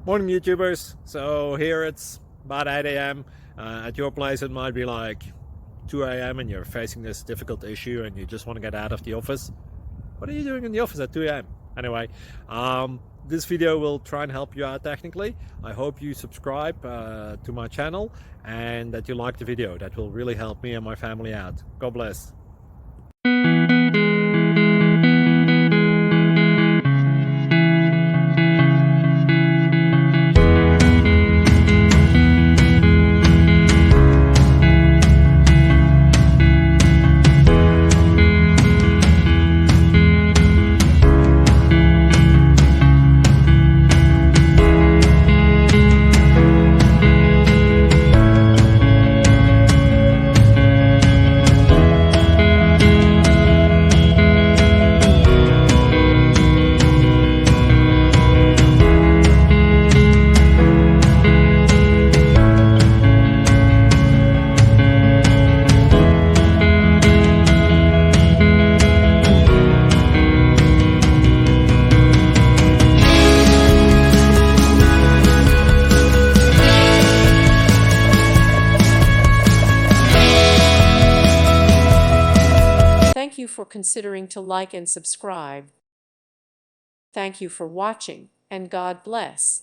Morning YouTubers. So here it's about 8 a.m. At your place it might be like 2 a.m. and you're facing this difficult issue and you just want to get out of the office. What are you doing in the office at 2 a.m.? Anyway, this video will try and help you out technically. I hope you subscribe to my channel and that you like the video. That will really help me and my family out. God bless. Thank you for considering to like and subscribe. Thank you for watching, and God bless.